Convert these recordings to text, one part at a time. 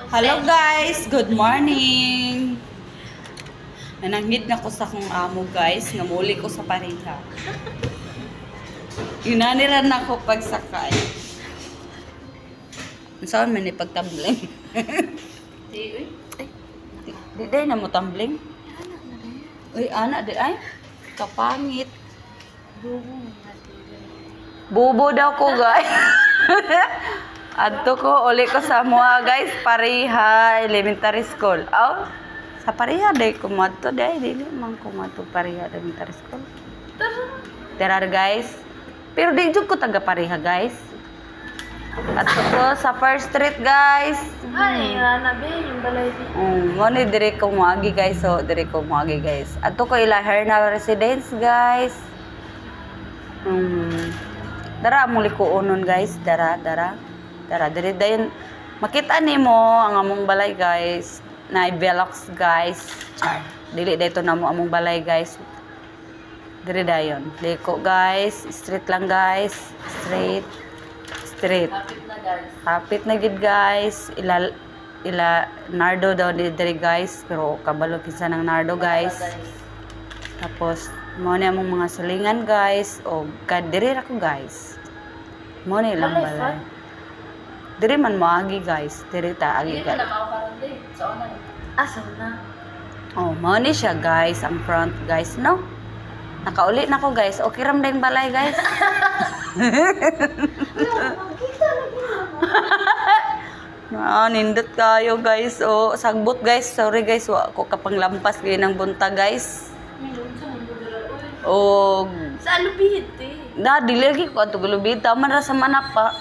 Hello guys, good morning. Nananghid na ko sa kong amo guys, namuli ko sa pareha. Yunaniran na ko pagsakay. Saan man ipagtambling? Di day na mo tumbling? Uy, anak di ay. Kapangit. Bubo daw ko guys. Adto ko, uli ko sa mga guys, Pareha Elementary School. Oh, sa Pareha, day kumadto, day, dili man kumadto Pareha Elementary School. Tara guys. Pero di jud ko taga Pareha guys. Adto ko sa First Street guys. Ay, nabe, yung balay di. Mo ni dire ko moagi guys, so dire ko moagi guys. Adto ko ila Herna Residence guys. Dara muli ko unon guys, dara. Tara, diri dayon makita nimo ang among balay guys. Na Velox guys. Char. Dili dito na mo among balay guys. Diri dayon. Liko guys, street lang guys. Street. Kapit na guys. Hapit na gid guys. Ila Nardo daw diri guys, pero kabalo kinsa ng Nardo guys. Tapos mo ni among mga salingan guys o kadiri ra ko guys. Mo ni lang balay. Diri man moagi guys, diri ta agi Hindi ka guys. na makaroon din. Sa una. Sa una. Oh, mo ni siya guys, ang front guys, no? Nakauli na ko guys. Okay ram din balay guys. Nindot kayo guys. Oh, sagbot guys. Sorry guys, wa ko kapanglampas gyud ng bunta guys. Oh, Sa alubihit eh. na dili lagi ko ato gulubid taman ra sa manak pa.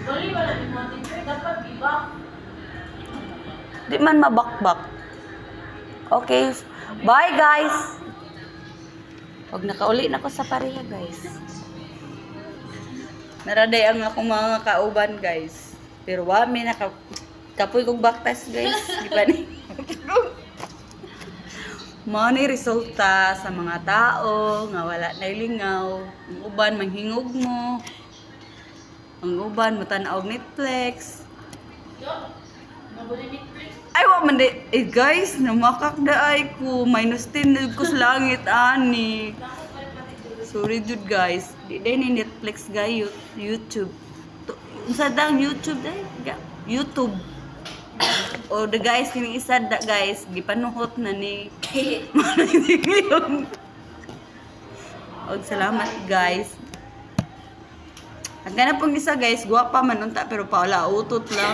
Bali wala din mo din. Dapat iba. Di man mabakbak. Okay. Bye guys. Pag nakauli na ko sa Pareha guys. Naraday ang akong mga kauban guys. Pero wami kapoy kong baktas guys. Di ba ni? Mao ni resulta sa mga tao nga wala na lingaw. Ang uban manghingog mo. Ang uban matan-og Netflix. Mabuli Netflix. Ay, wa man di. Eh, guys, namakak da ay ko. -10 ko sa langit, ani. Sorry, dude, guys. Di day ni Netflix, guys. YouTube. Isa dang YouTube, day. YouTube. O, the guys, kini isa da, guys. Gipanuhot na ni. Og salamat, guys. Ang ganap pong isa, guys. Guwapa man unta, pero paula utot lang.